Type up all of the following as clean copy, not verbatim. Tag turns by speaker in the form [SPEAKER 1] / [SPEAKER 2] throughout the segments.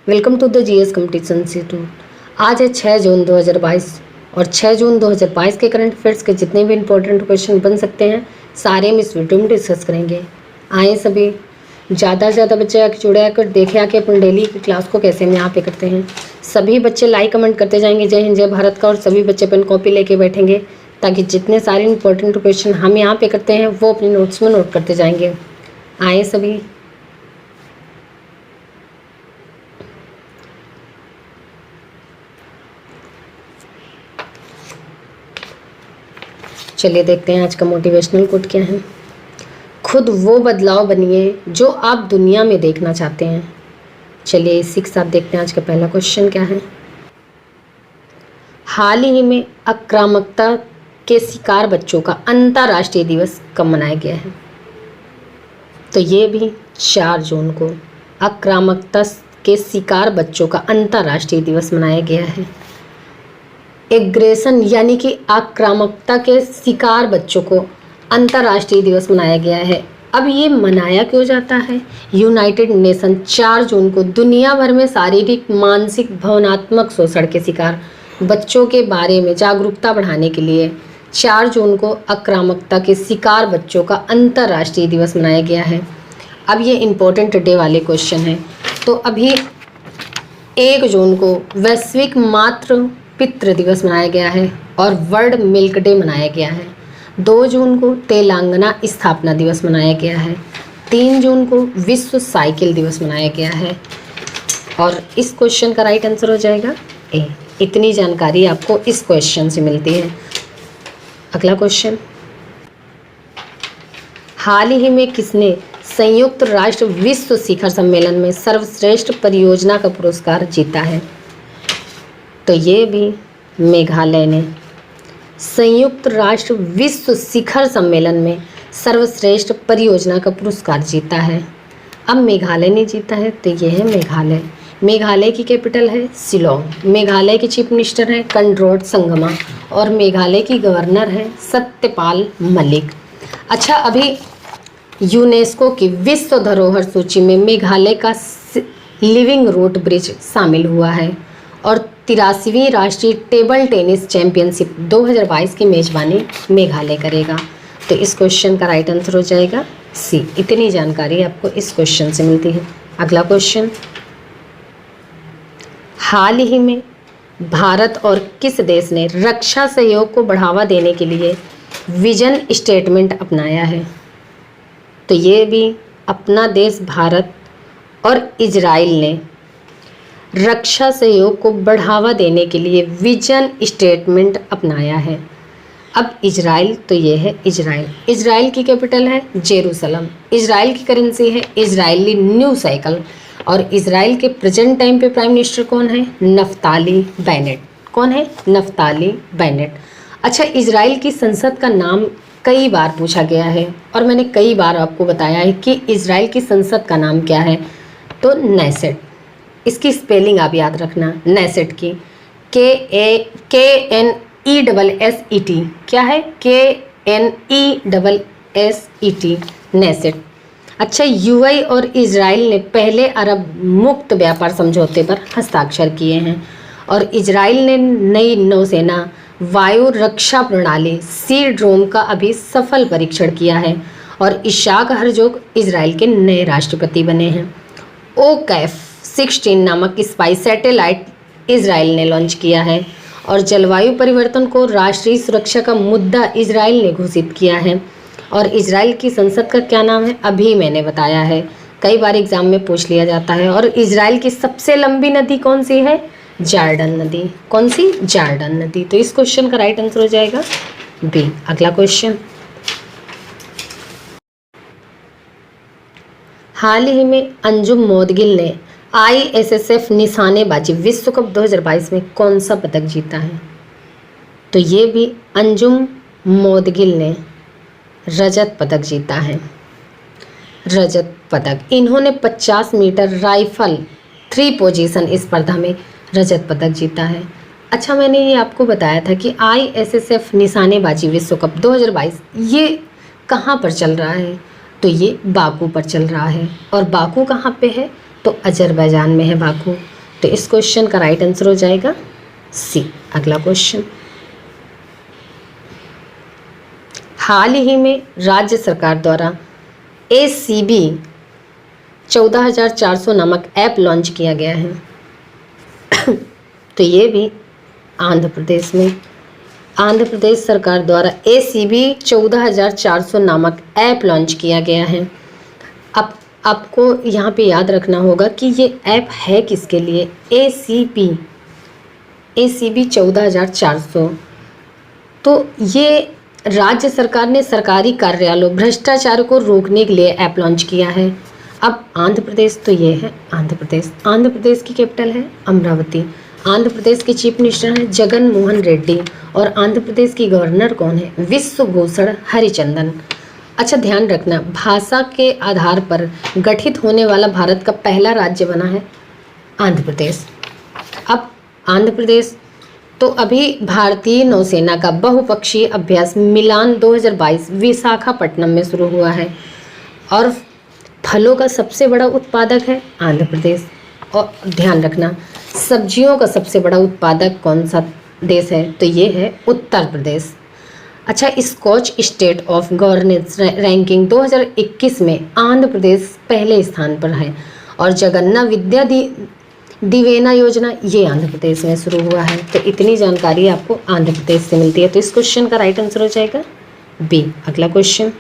[SPEAKER 1] Welcome to the GS competition institute. आज है 6 जून 2022 और 6 जून 2022 के करंट अफेयर्स के जितने भी इंपॉर्टेंट क्वेश्चन बन सकते हैं सारे हम इस वीडियो में डिस्कस करेंगे। आए सभी ज़्यादा से ज़्यादा बच्चे आके जुड़े आकर देखे आके अपन डेली की क्लास को कैसे हम यहाँ पे करते हैं। सभी बच्चे लाइक कमेंट करते जाएंगे जय हिंद जय भारत का, और सभी बच्चे पेन कॉपी लेके बैठेंगे ताकि जितने सारे इंपॉर्टेंट क्वेश्चन हम यहाँ पे करते हैं वो अपने नोट्स में नोट करते जाएंगे। आए सभी। चलिए देखते हैं आज का मोटिवेशनल कोट क्या है। खुद वो बदलाव बनिए जो आप दुनिया में देखना चाहते हैं। चलिए इसी के साथ देखते हैं आज का पहला क्वेश्चन क्या है। हाल ही में आक्रामकता के शिकार बच्चों का अंतर्राष्ट्रीय दिवस कब मनाया गया है? तो ये भी 4 जून को आक्रामकता के शिकार बच्चों का अंतर्राष्ट्रीय दिवस मनाया गया है। एग्रेशन यानी कि आक्रामकता के शिकार बच्चों को अंतर्राष्ट्रीय दिवस मनाया गया है। अब ये मनाया क्यों जाता है? यूनाइटेड नेशन 4 जून को दुनिया भर में शारीरिक, मानसिक, भावनात्मक शोषण के शिकार बच्चों के बारे में जागरूकता बढ़ाने के लिए 4 जून को आक्रामकता के शिकार बच्चों का अंतर्राष्ट्रीय दिवस मनाया गया है। अब ये इम्पोर्टेंट डे वाले क्वेश्चन हैं। तो अभी 1 जून को वैश्विक मातृ पितृ दिवस मनाया गया है और वर्ल्ड मिल्क डे मनाया गया है। 2 जून को तेलंगाना स्थापना दिवस मनाया गया है। 3 जून को विश्व साइकिल दिवस मनाया गया है। और इस क्वेश्चन का राइट आंसर हो जाएगा ए। इतनी जानकारी आपको इस क्वेश्चन से मिलती है। अगला क्वेश्चन, हाल ही में किसने संयुक्त राष्ट्र विश्व शिखर सम्मेलन में सर्वश्रेष्ठ परियोजना का पुरस्कार जीता है? तो ये भी मेघालय ने संयुक्त राष्ट्र विश्व शिखर सम्मेलन में सर्वश्रेष्ठ परियोजना का पुरस्कार जीता है। अब मेघालय ने जीता है तो ये है मेघालय। मेघालय की कैपिटल है शिलोंग। मेघालय के चीफ मिनिस्टर हैं कंड्रोट संगमा और मेघालय की गवर्नर है सत्यपाल मलिक। अच्छा, अभी यूनेस्को की विश्व धरोहर सूची में मेघालय का लिविंग रूट ब्रिज शामिल हुआ है और 83वीं राष्ट्रीय टेबल टेनिस चैंपियनशिप 2022 की मेजबानी मेघालय करेगा। तो इस क्वेश्चन का राइट आंसर हो जाएगा सी। इतनी जानकारी आपको इस क्वेश्चन से मिलती है। अगला क्वेश्चन, हाल ही में भारत और किस देश ने रक्षा सहयोग को बढ़ावा देने के लिए विजन स्टेटमेंट अपनाया है? तो ये भी अपना देश भारत और इजराइल ने रक्षा सहयोग को बढ़ावा देने के लिए विजन स्टेटमेंट अपनाया है। अब इजराइल, तो ये है इजराइल। इजराइल की कैपिटल है जेरूसलम। इजराइल की करेंसी है इजरायली न्यू साइकिल और इजराइल के प्रेजेंट टाइम पे प्राइम मिनिस्टर कौन है? Naftali Bennett. कौन है? Naftali Bennett. अच्छा, इजराइल की संसद का नाम कई बार पूछा गया है और मैंने कई बार आपको बताया है कि इजराइल की संसद का नाम क्या है। तो नेसेट। इसकी स्पेलिंग आप याद रखना, नेसेट की KNESSET। क्या है? KNESSET, Knesset. अच्छा, यूएई और इजराइल ने पहले अरब मुक्त व्यापार समझौते पर हस्ताक्षर किए हैं और इजराइल ने नई नौसेना वायु रक्षा प्रणाली सी ड्रोम का अभी सफल परीक्षण किया है और इशाक हरजोग इजराइल के नए राष्ट्रपति बने हैं। OCAF 16 नामक स्पाई सैटेलाइट इजराइल ने लॉन्च किया है और जलवायु परिवर्तन को राष्ट्रीय सुरक्षा का मुद्दा इजराइल ने घोषित किया है। और इजराइल की संसद का क्या नाम है? अभी मैंने बताया है, कई बार एग्जाम में पूछ लिया जाता है। और इजराइल की सबसे लंबी नदी कौन सी है? जॉर्डन नदी। कौन सी? जॉर्डन नदी। तो इस क्वेश्चन का राइट आंसर हो जाएगा बी। अगला क्वेश्चन, हाल ही में अंजुम मोदगिल ने ISSF निशानेबाजी विश्व कप 2022 में कौन सा पदक जीता है? तो ये भी अंजुम मोदगिल ने रजत पदक जीता है। रजत पदक। इन्होंने 50 मीटर राइफल 3 पोजीशन स्पर्धा में रजत पदक जीता है। अच्छा, मैंने ये आपको बताया था कि ISSF निशानेबाजी विश्व कप 2022 ये कहाँ पर चल रहा है? तो ये बाकू पर चल रहा है। और बाकू कहाँ पे है? तो अजरबैजान में है बाकू। तो इस क्वेश्चन का राइट आंसर हो जाएगा सी। अगला क्वेश्चन, हाल ही में राज्य सरकार द्वारा ACB 14,400 नामक ऐप लॉन्च किया गया है। तो ये भी आंध्र प्रदेश में, आंध्र प्रदेश सरकार द्वारा ACB 14,400 नामक ऐप लॉन्च किया गया है। अब आपको यहाँ पे याद रखना होगा कि ये ऐप है किसके लिए। ACB 14,400, तो ये राज्य सरकार ने सरकारी कार्यालयों भ्रष्टाचार को रोकने के लिए ऐप लॉन्च किया है। अब आंध्र प्रदेश, तो ये है आंध्र प्रदेश। आंध्र प्रदेश की कैपिटल है अमरावती। आंध्र प्रदेश के चीफ मिनिस्टर हैं जगन मोहन रेड्डी और आंध्र प्रदेश की गवर्नर कौन है, विश्वभूषण हरिचंदन। अच्छा ध्यान रखना, भाषा के आधार पर गठित होने वाला भारत का पहला राज्य बना है आंध्र प्रदेश। अब आंध्र प्रदेश, तो अभी भारतीय नौसेना का बहुपक्षीय अभ्यास मिलान 2022 विशाखापट्टनम में शुरू हुआ है और फलों का सबसे बड़ा उत्पादक है आंध्र प्रदेश। और ध्यान रखना, सब्जियों का सबसे बड़ा उत्पादक कौन सा देश है, तो ये है उत्तर प्रदेश। अच्छा, Skoch state of governance ranking 2021 में आंध्र प्रदेश पहले स्थान पर है और जगन्ना विद्या दिवेना योजना ये आंध्र प्रदेश में शुरू हुआ है। तो इतनी जानकारी आपको आंध्र प्रदेश से मिलती है। तो इस क्वेश्चन का राइट आंसर हो जाएगा बी। अगला क्वेश्चन,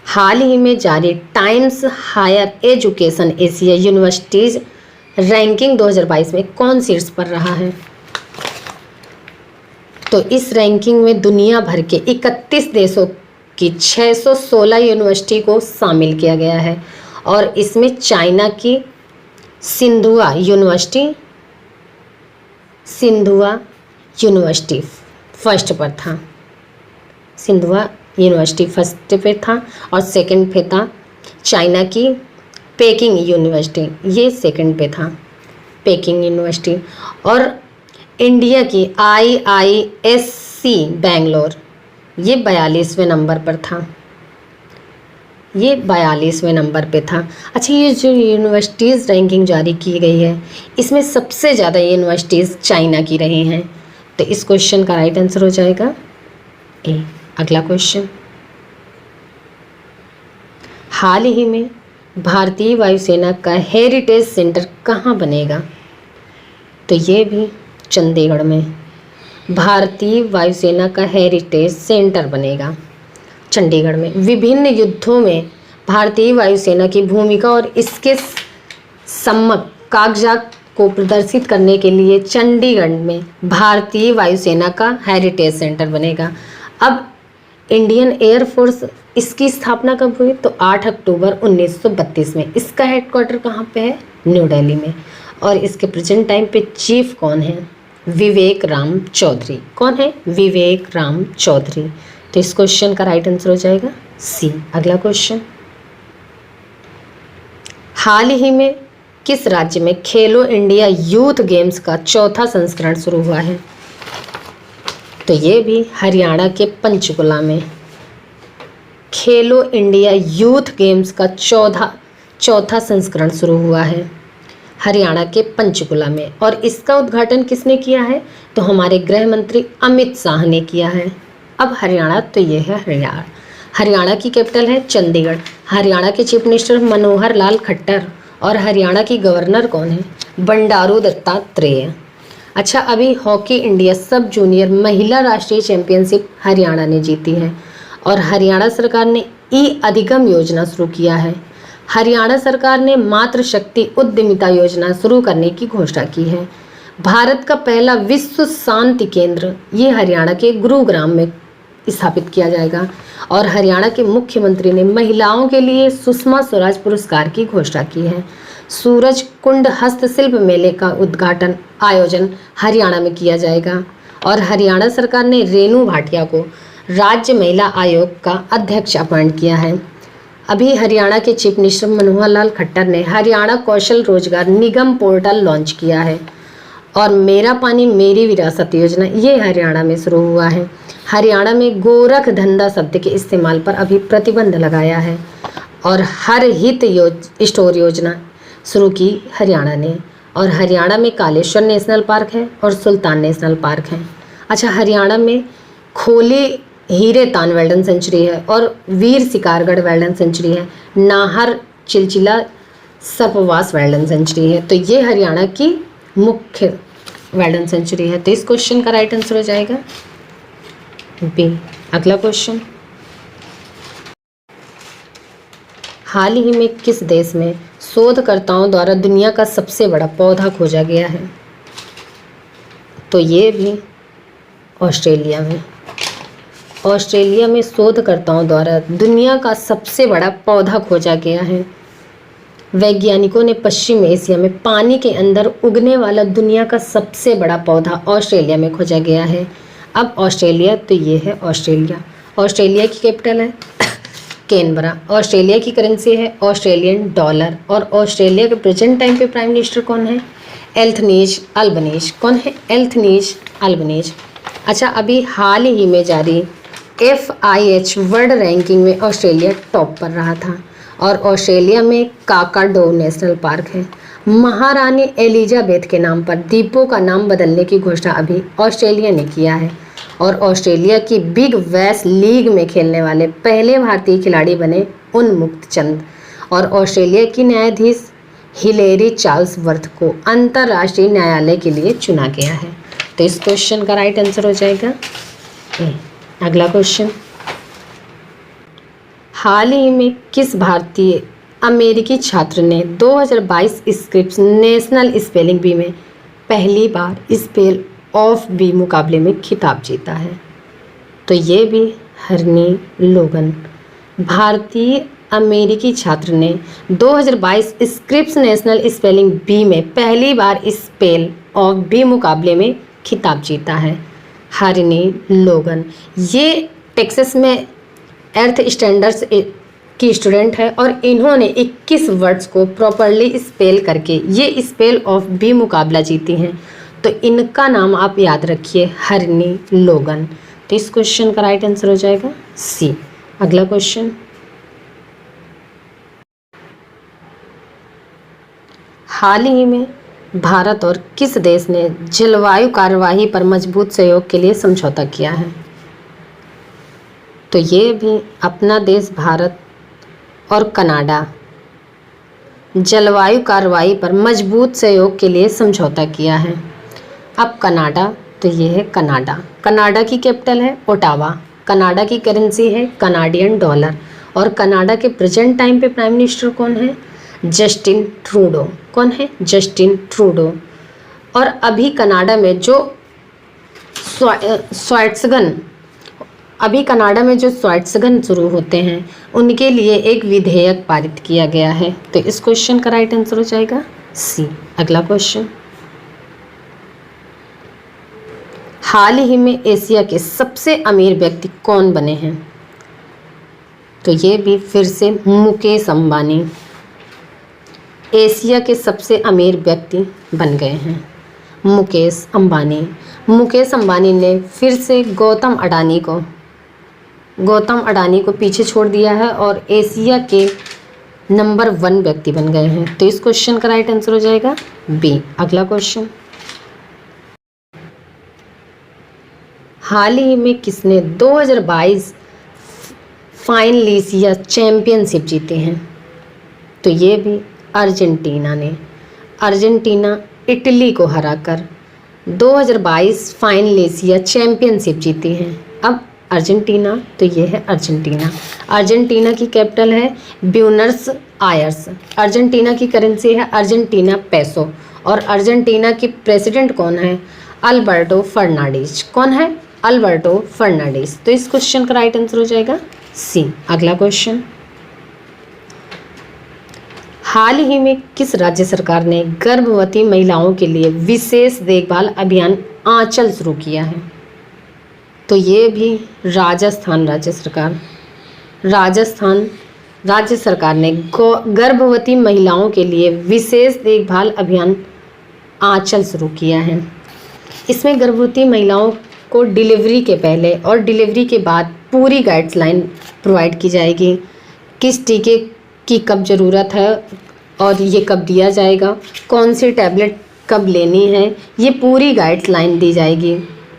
[SPEAKER 1] हाल ही में जारी Times Higher Education Asia universities ranking 2022 में कौन शीर्ष पर रहा है। तो इस रैंकिंग में दुनिया भर के 31 देशों की 616 यूनिवर्सिटी को शामिल किया गया है और इसमें चाइना की सिंधुआ यूनिवर्सिटी फर्स्ट पर था। सिंधुआ यूनिवर्सिटी फर्स्ट पे था और सेकंड पे था चाइना की पेकिंग यूनिवर्सिटी, ये सेकंड पे था पेकिंग यूनिवर्सिटी। और इंडिया की IISc बेंगलोर ये 42वें नंबर पर था, ये 42वें नंबर पे था। अच्छा, ये जो यूनिवर्सिटीज़ रैंकिंग जारी की गई है इसमें सबसे ज़्यादा यूनिवर्सिटीज़ चाइना की रही हैं। तो इस क्वेश्चन का राइट आंसर हो जाएगा ए। अगला क्वेश्चन, हाल ही में भारतीय वायुसेना का हेरिटेज सेंटर कहाँ बनेगा। तो ये भी चंडीगढ़ में भारतीय वायुसेना का हेरिटेज सेंटर बनेगा चंडीगढ़ में। विभिन्न युद्धों में भारतीय वायुसेना की भूमिका और इसके सम्यक कागजात को प्रदर्शित करने के लिए चंडीगढ़ में भारतीय वायुसेना का हेरिटेज सेंटर बनेगा। अब इंडियन एयरफोर्स, इसकी स्थापना कब हुई, तो 8 अक्टूबर 1932 में। इसका हेडक्वार्टर कहाँ पे है, न्यू दिल्ली में। और इसके प्रेजेंट टाइम पे चीफ कौन है, विवेक राम चौधरी। कौन है, विवेक राम चौधरी। तो इस क्वेश्चन का राइट आंसर हो जाएगा सी। अगला क्वेश्चन, हाल ही में किस राज्य में खेलो इंडिया यूथ गेम्स का चौथा संस्करण शुरू हुआ है। तो ये भी हरियाणा के पंचकुला में खेलो इंडिया यूथ गेम्स का चौथा संस्करण शुरू हुआ है हरियाणा के पंचकुला में। और इसका उद्घाटन किसने किया है, तो हमारे गृह मंत्री अमित शाह ने किया है। अब हरियाणा, तो ये है हरियाणा। हरियाणा की कैपिटल है चंडीगढ़। हरियाणा के चीफ मिनिस्टर मनोहर लाल खट्टर और हरियाणा की गवर्नर कौन है, बंडारू दत्तात्रेय। अच्छा, अभी हॉकी इंडिया सब जूनियर महिला राष्ट्रीय चैंपियनशिप हरियाणा ने जीती है और हरियाणा सरकार ने अधिगम योजना शुरू किया है। हरियाणा सरकार ने मातृशक्ति उद्यमिता योजना शुरू करने की घोषणा की है। भारत का पहला विश्व शांति केंद्र ये हरियाणा के गुरुग्राम में स्थापित किया जाएगा। और हरियाणा के मुख्यमंत्री ने महिलाओं के लिए सुषमा स्वराज पुरस्कार की घोषणा की है। सूरज कुंड हस्तशिल्प मेले का आयोजन हरियाणा में किया जाएगा। और हरियाणा सरकार ने रेणु भाटिया को राज्य महिला आयोग का अध्यक्ष अपॉइंट किया है। अभी हरियाणा के चीफ मिनिस्टर मनोहर लाल खट्टर ने हरियाणा कौशल रोजगार निगम पोर्टल लॉन्च किया है। और मेरा पानी मेरी विरासत योजना ये हरियाणा में शुरू हुआ है। हरियाणा में गोरख धंधा शब्द के इस्तेमाल पर अभी प्रतिबंध लगाया है। और हर हित स्टोर योजना शुरू की हरियाणा ने, और हरियाणा में कालेश्वर नेशनल पार्क है और सुल्तान नेशनल पार्क है। अच्छा, हरियाणा में खोले हीरे तान वाइल्ड सेंचुरी है और वीर शिकारगढ़ वाइल्ड सेंचुरी है, नाहर चिलचिला सर्पवास वाइल्ड सेंचुरी है। तो ये हरियाणा की मुख्य वाइल्ड सेंचुरी है। तो इस क्वेश्चन का राइट आंसर हो जाएगा बी। अगला क्वेश्चन, हाल ही में किस देश में शोधकर्ताओं द्वारा दुनिया का सबसे बड़ा पौधा खोजा गया है? तो ये भी ऑस्ट्रेलिया में। ऑस्ट्रेलिया में शोधकर्ताओं द्वारा दुनिया का सबसे बड़ा पौधा खोजा गया है। वैज्ञानिकों ने पश्चिम एशिया में पानी के अंदर उगने वाला दुनिया का सबसे बड़ा पौधा ऑस्ट्रेलिया में खोजा गया है। अब ऑस्ट्रेलिया, तो ये है ऑस्ट्रेलिया। ऑस्ट्रेलिया की कैपिटल है कैनबरा। ऑस्ट्रेलिया की करेंसी है ऑस्ट्रेलियन डॉलर। और ऑस्ट्रेलिया के प्रेजेंट टाइम पे प्राइम मिनिस्टर कौन है? एल्थनीज अल्बनीज। कौन है? एल्थनीज अल्बनीज। अच्छा, अभी हाल ही में जारी FIH वर्ल्ड रैंकिंग में ऑस्ट्रेलिया टॉप पर रहा था। और ऑस्ट्रेलिया में काकाडो नेशनल पार्क है। महारानी एलिजाबेथ के नाम पर द्वीपों का नाम बदलने की घोषणा अभी ऑस्ट्रेलिया ने किया है। और ऑस्ट्रेलिया की बिग वेस्ट लीग में खेलने वाले पहले भारतीय खिलाड़ी बने उन्मुक्त चंद। और ऑस्ट्रेलिया की न्यायाधीश हिलेरी चार्ल्सवर्थ को अंतर्राष्ट्रीय न्यायालय के लिए चुना गया है। तो इस क्वेश्चन का राइट आंसर हो जाएगा ए। अगला क्वेश्चन, हाल ही में किस भारतीय अमेरिकी छात्र ने 2022 स्क्रिप्स नेशनल स्पेलिंग बी में पहली बार स्पेल ऑफ बी मुकाबले में खिताब जीता है? तो ये भी हरनी लोगन। भारतीय अमेरिकी छात्र ने 2022 स्क्रिप्स नेशनल स्पेलिंग बी में पहली बार स्पेल ऑफ बी मुकाबले में खिताब जीता है। हरनी लोगन ये टेक्सास में एर्थ स्टैंडर्ड्स की स्टूडेंट है और इन्होंने 21 वर्ड्स को प्रॉपरली स्पेल करके ये स्पेल ऑफ बी मुकाबला जीती हैं। तो इनका नाम आप याद रखिए, हरनी लोगन। तो इस क्वेश्चन का राइट आंसर हो जाएगा सी। अगला क्वेश्चन, हाल ही में भारत और किस देश ने जलवायु कार्यवाही पर मजबूत सहयोग के लिए समझौता किया है? तो ये भी अपना देश भारत और कनाडा जलवायु कार्रवाई पर मजबूत सहयोग के लिए समझौता किया है। अब कनाडा, तो ये है कनाडा। कनाडा की कैपिटल है ओटावा। कनाडा की करेंसी है कनाडियन डॉलर। और कनाडा के प्रेजेंट टाइम पे प्राइम मिनिस्टर कौन है? Justin Trudeau. कौन है? Justin Trudeau. और अभी कनाडा में जो स्वाइट्सगन शुरू होते हैं उनके लिए एक विधेयक पारित किया गया है। तो इस क्वेश्चन का राइट आंसर हो जाएगा सी। अगला क्वेश्चन, हाल ही में एशिया के सबसे अमीर व्यक्ति कौन बने हैं? तो ये भी फिर से मुकेश अंबानी एशिया के सबसे अमीर व्यक्ति बन गए हैं, मुकेश अंबानी। मुकेश अंबानी ने फिर से गौतम अडानी को पीछे छोड़ दिया है और एशिया के नंबर 1 व्यक्ति बन गए हैं। तो इस क्वेश्चन का राइट आंसर हो जाएगा बी। अगला क्वेश्चन, हाल ही में किसने 2022 फाइनलिसिया चैंपियनशिप जीते हैं? तो ये भी अर्जेंटीना ने। अर्जेंटीना इटली को हराकर 2022 फाइनलिसिया चैंपियनशिप जीती है। अब अर्जेंटीना, तो ये है अर्जेंटीना। अर्जेंटीना की कैपिटल है ब्यूनस आयर्स। अर्जेंटीना की करेंसी है अर्जेंटीना पेसो। और अर्जेंटीना की प्रेसिडेंट कौन है? Alberto Fernandez. कौन है? Alberto Fernandez. तो इस क्वेश्चन का राइट आंसर हो जाएगा सी। अगला क्वेश्चन, हाल ही में किस राज्य सरकार ने गर्भवती महिलाओं के लिए विशेष देखभाल अभियान आंचल शुरू किया है? तो ये भी राजस्थान राज्य सरकार ने गर्भवती महिलाओं के लिए विशेष देखभाल अभियान आंचल शुरू किया है। इसमें गर्भवती महिलाओं को डिलीवरी के पहले और डिलीवरी के बाद पूरी गाइडलाइन प्रोवाइड की जाएगी। किस टीके की कब ज़रूरत है, और ये कब दिया जाएगा, कौन सी टैबलेट कब लेनी है, ये पूरी गाइडलाइन दी जाएगी।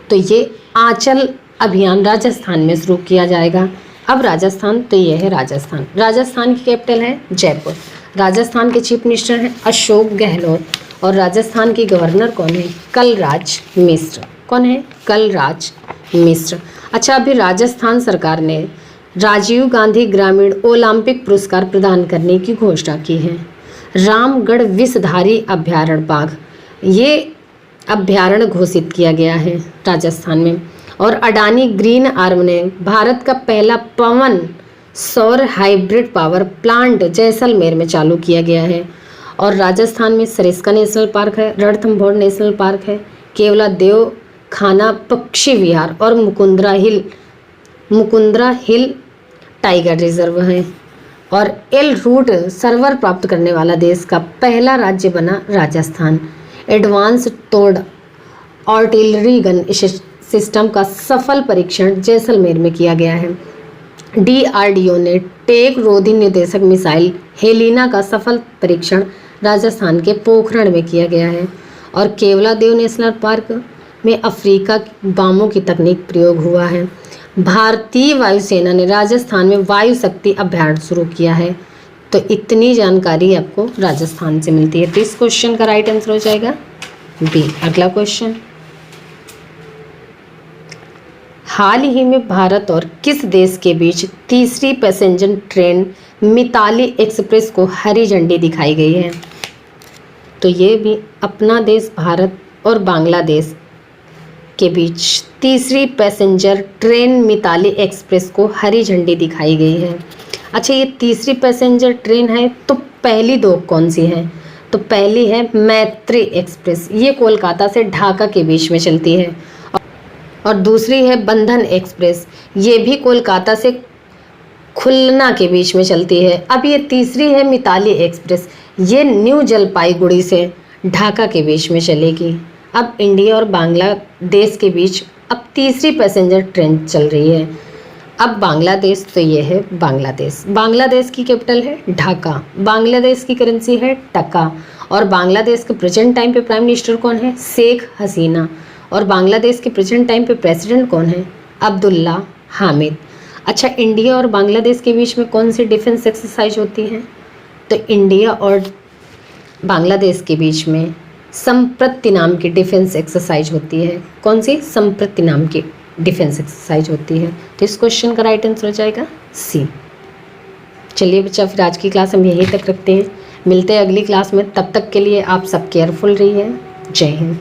[SPEAKER 1] तो ये आंचल अभियान राजस्थान में शुरू किया जाएगा। अब राजस्थान, तो ये है राजस्थान। राजस्थान की कैपिटल है जयपुर। राजस्थान के चीफ मिनिस्टर हैं अशोक गहलोत और राजस्थान की गवर्नर कौन है, कलराज मिश्र। कौन है, कलराज मिश्र। अच्छा, अभी राजस्थान सरकार ने राजीव गांधी ग्रामीण ओलंपिक पुरस्कार प्रदान करने की घोषणा की है। रामगढ़ विषधारी अभ्यारण्य बाघ, ये अभ्यारण्य घोषित किया गया है राजस्थान में। और अडानी ग्रीन आर्म ने भारत का पहला पवन सौर हाइब्रिड पावर प्लांट जैसलमेर में चालू किया गया है। और राजस्थान में सरिस्का नेशनल पार्क है, रणथंभौर नेशनल पार्क है, केवला देव खाना पक्षी विहार और मुकुंदरा हिल टाइगर रिजर्व है। और एल रूट सर्वर प्राप्त करने वाला देश का पहला राज्य बना राजस्थान। एडवांस तोड़ आर्टिलरी गन सिस्टम का सफल परीक्षण जैसलमेर में किया गया है। DRDO ने टेक रोधी निर्देशक मिसाइल हेलिना का सफल परीक्षण राजस्थान के पोखरण में किया गया है। और केवलादेव नेशनल पार्क में अफ्रीका बामों की तकनीक प्रयोग हुआ है। भारतीय वायुसेना ने राजस्थान में वायु शक्ति अभ्यारण्य शुरू किया है। तो इतनी जानकारी आपको राजस्थान से मिलती है। तो इस क्वेश्चन का राइट आंसर हो जाएगा बी। अगला क्वेश्चन, हाल ही में भारत और किस देश के बीच तीसरी पैसेंजर ट्रेन मिताली एक्सप्रेस को हरी झंडी दिखाई गई है। तो ये भी अपना देश भारत और बांग्लादेश के बीच तीसरी पैसेंजर ट्रेन मिताली एक्सप्रेस को हरी झंडी दिखाई गई है। अच्छा, ये तीसरी पैसेंजर ट्रेन है, तो पहली दो कौन सी हैं? तो पहली है मैत्री एक्सप्रेस, ये कोलकाता से ढाका के बीच में चलती है। और दूसरी है बंधन एक्सप्रेस, ये भी कोलकाता से खुलना के बीच में चलती है। अब ये तीसरी है मिताली एक्सप्रेस, ये न्यू जलपाईगुड़ी से ढाका के बीच में चलेगी। अब इंडिया और बांग्लादेश के बीच अब तीसरी पैसेंजर ट्रेन चल रही है। अब बांग्लादेश, तो ये है बांग्लादेश। बांग्लादेश की कैपिटल है ढाका, बांग्लादेश की करेंसी है टका। और बांग्लादेश के प्रेजेंट टाइम पे प्राइम मिनिस्टर कौन है? शेख हसीना। और बांग्लादेश के प्रेजेंट टाइम पे प्रेसिडेंट कौन है? अब्दुल्ला हामिद। अच्छा, इंडिया और बांग्लादेश के बीच में कौन सी डिफेंस एक्सरसाइज होती है? तो इंडिया और बांग्लादेश के बीच में संप्रति नाम की डिफेंस एक्सरसाइज होती है। कौन सी? संप्रति नाम की डिफेंस एक्सरसाइज होती है। तो इस क्वेश्चन का राइट आंसर हो जाएगा सी। चलिए बच्चा, फिर आज की क्लास हम यहीं तक रखते हैं। मिलते हैं अगली क्लास में, तब तक के लिए आप सब केयरफुल रहिए। जय हिंद।